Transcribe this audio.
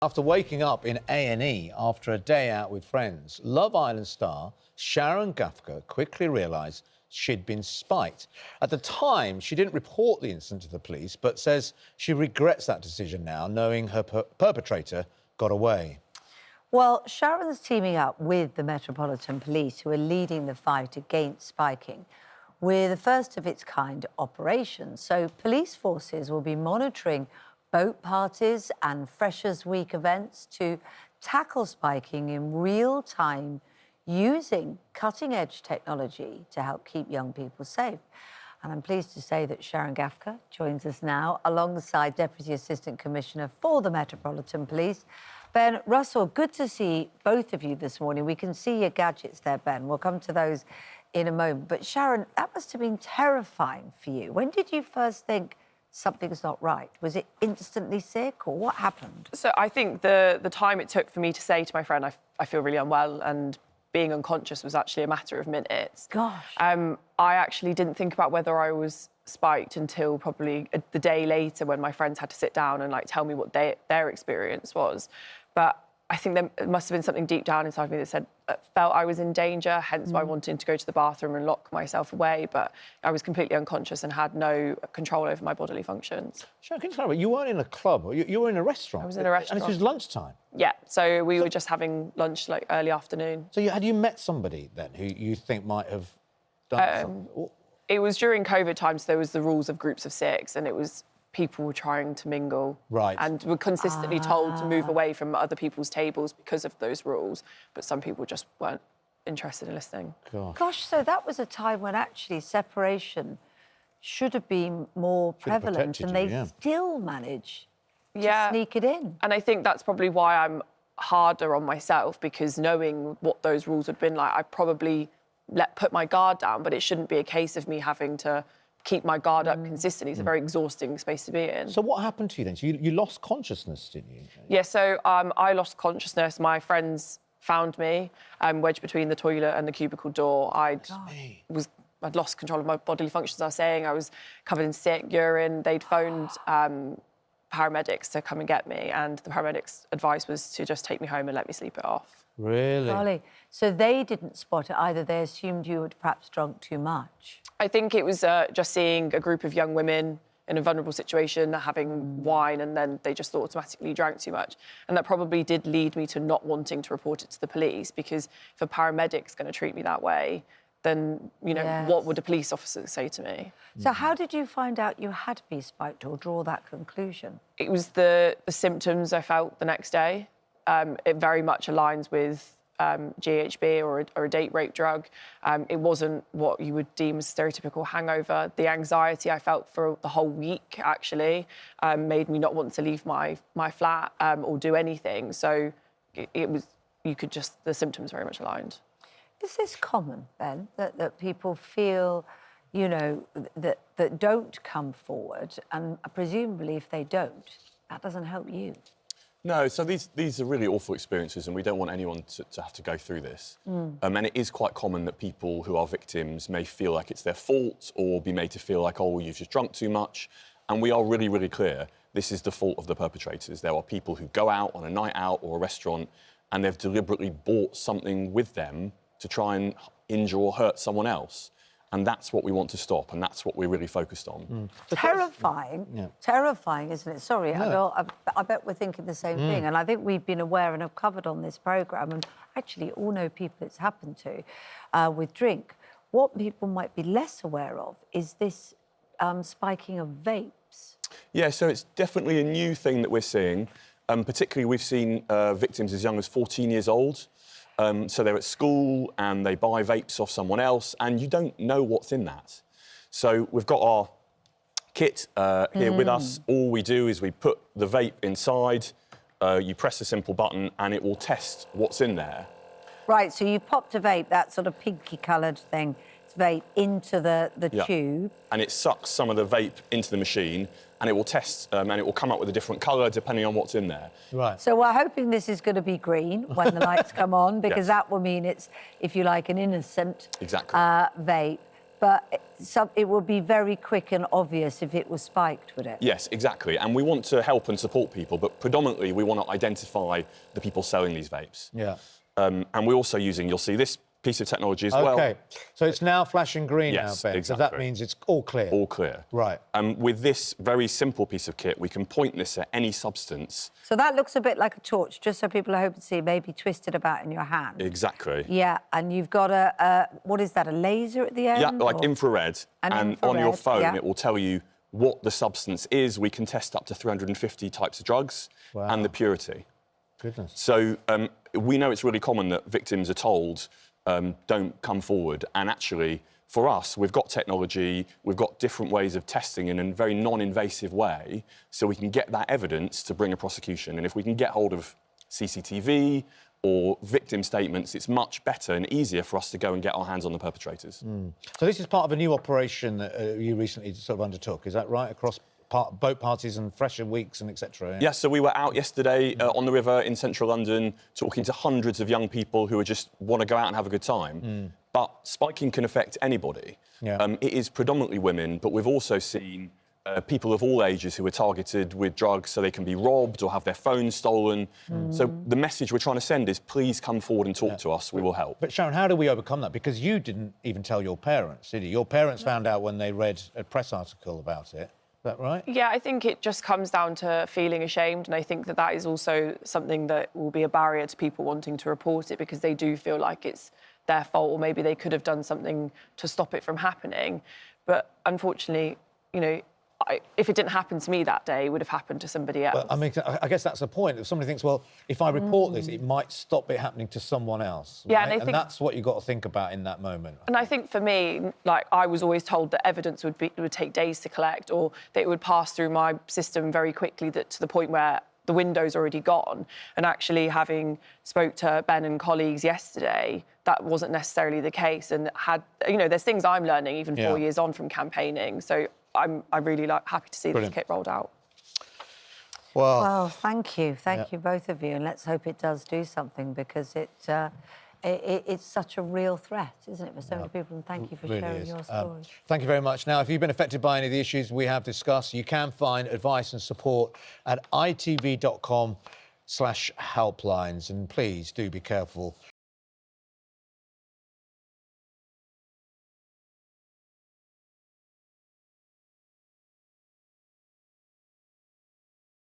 After waking up in A&E after a day out with friends, Love Island star Sharon Gaffker quickly realised she'd been spiked. At the time, she didn't report the incident to the police, but says she regrets that decision now, knowing her perpetrator got away. Well, Sharon's teaming up with the Metropolitan Police, who are leading the fight against spiking, with a first-of-its-kind operation. So police forces will be monitoring boat parties and Freshers' Week events to tackle spiking in real time using cutting-edge technology to help keep young people safe. And I'm pleased to say that Sharon Gaffker joins us now alongside Deputy Assistant Commissioner for the Metropolitan Police, Ben Russell. Good to see both of you this morning. We can see your gadgets there, Ben. We'll come to those in a moment. But Sharon, that must have been terrifying for you. When did you first think something's not right? Was it instantly sick, or what happened? So I think the time it took for me to say to my friend, I feel really unwell, and being unconscious was actually a matter of minutes. Gosh. I actually didn't think about whether I was spiked until probably the day later, when my friends had to sit down and tell me what their experience was. But I think there must have been something deep down inside me that felt I was in danger, hence why I wanted to go to the bathroom and lock myself away. But I was completely unconscious and had no control over my bodily functions. Sharon, can you tell me, you weren't in a club, you were in a restaurant? I was in a restaurant. And this was lunchtime? Yeah, so we were just having lunch early afternoon. So had you met somebody then who you think might have done something? It was during COVID times, so there was the rules of groups of 6, and it was people were trying to mingle. Right. And were consistently told to move away from other people's tables because of those rules. But some people just weren't interested in listening. Gosh, so that was a time when actually separation should have been more prevalent, and they still manage to sneak it in. And I think that's probably why I'm harder on myself, because knowing what those rules had been like, I probably put my guard down, but it shouldn't be a case of me having to keep my guard up consistently. It's a very exhausting space to be in. So what happened to you then? So you lost consciousness, didn't you? Yeah, so I lost consciousness. My friends found me wedged between the toilet and the cubicle door. I'd lost control of my bodily functions. I was saying I was covered in sick urine. They'd phoned paramedics to come and get me, and the paramedics' advice was to just take me home and let me sleep it off. Really? Golly. So they didn't spot it either. They assumed you had perhaps drunk too much. I think it was just seeing a group of young women in a vulnerable situation having wine, and then they just automatically drank too much. And that probably did lead me to not wanting to report it to the police, because if a paramedic's going to treat me that way, then, you know, what would a police officer say to me? So how did you find out you had been spiked, or draw that conclusion? It was the symptoms I felt the next day. It very much aligns with GHB or a date rape drug. It wasn't what you would deem as stereotypical hangover. The anxiety I felt for the whole week, actually, made me not want to leave my flat or do anything. So the symptoms very much aligned. Is this common, Ben, that people feel, you know, that don't come forward, and presumably if they don't, that doesn't help you? No, so these are really awful experiences, and we don't want anyone to have to go through this. And it is quite common that people who are victims may feel like it's their fault, or be made to feel like, oh, you've just drunk too much. And we are really, really clear, this is the fault of the perpetrators. There are people who go out on a night out or a restaurant, and they've deliberately bought something with them to try and injure or hurt someone else. And that's what we want to stop, and that's what we're really focused on. Terrifying, terrifying, isn't it? Sorry, No. I bet we're thinking the same thing. And I think we've been aware and have covered on this programme, and actually all know people it's happened to with drink. What people might be less aware of is this spiking of vapes. Yeah, so it's definitely a new thing that we're seeing. Particularly, we've seen victims as young as 14 years old. So they're at school and they buy vapes off someone else, and you don't know what's in that. So we've got our kit here with us. All we do is we put the vape inside, you press a simple button, and it will test what's in there. Right, so you popped a vape, that sort of pinky-coloured thing, vape, into the tube. And it sucks some of the vape into the machine, and it will test, and it will come up with a different colour depending on what's in there. Right. So we're hoping this is going to be green when the lights come on, because that will mean it's, if you like, an innocent vape. But it would be very quick and obvious if it was spiked, would it? Yes, exactly. And we want to help and support people, but predominantly we want to identify the people selling these vapes. Yeah. And we're also using, you'll see this piece of technology as well. OK, so it's now flashing green Yes, now, Ben, exactly. so that means it's all clear? All clear. Right. And with this very simple piece of kit, we can point this at any substance. So that looks a bit like a torch, just so people are hoping to see, maybe twisted about in your hand. Exactly. Yeah, and you've got what is that, a laser at the end? Yeah, like infrared. And on your phone, yeah. it will tell you what the substance is. We can test up to 350 types of drugs and the purity. Goodness. So we know it's really common that victims are told, don't come forward. And actually, for us, we've got technology, we've got different ways of testing in a very non-invasive way, so we can get that evidence to bring a prosecution. And if we can get hold of CCTV or victim statements, it's much better and easier for us to go and get our hands on the perpetrators. So this is part of a new operation that you recently sort of undertook, is that right, across boat parties and fresher weeks and etc. Yes, so we were out yesterday on the river in central London talking to hundreds of young people who just want to go out and have a good time. But spiking can affect anybody. Yeah. It is predominantly women, but we've also seen people of all ages who are targeted with drugs so they can be robbed or have their phones stolen. So the message we're trying to send is please come forward and talk to us, we will help. But Sharon, how do we overcome that? Because you didn't even tell your parents, did you? Your parents found out when they read a press article about it. Is that right? Yeah, I think it just comes down to feeling ashamed, and I think that that is also something that will be a barrier to people wanting to report it because they do feel like it's their fault or maybe they could have done something to stop it from happening. But unfortunately, you know, if it didn't happen to me that day, it would have happened to somebody else. Well, I mean, I guess that's the point. If somebody thinks, well, if I report this, it might stop it happening to someone else. Yeah, right? and I think that's what you've got to think about in that moment. And I think for me, like, I was always told that evidence would take days to collect or that it would pass through my system very quickly, that to the point where the window's already gone. And actually, having spoke to Ben and colleagues yesterday, that wasn't necessarily the case. And there's things I'm learning even 4 years on from campaigning. So I'm really happy to see this kit rolled out. Well, thank you both of you, and let's hope it does do something because it's such a real threat, isn't it, for so many people? And thank you for sharing your story. Thank you very much. Now, if you've been affected by any of the issues we have discussed, you can find advice and support at itv.com/helplines, and please do be careful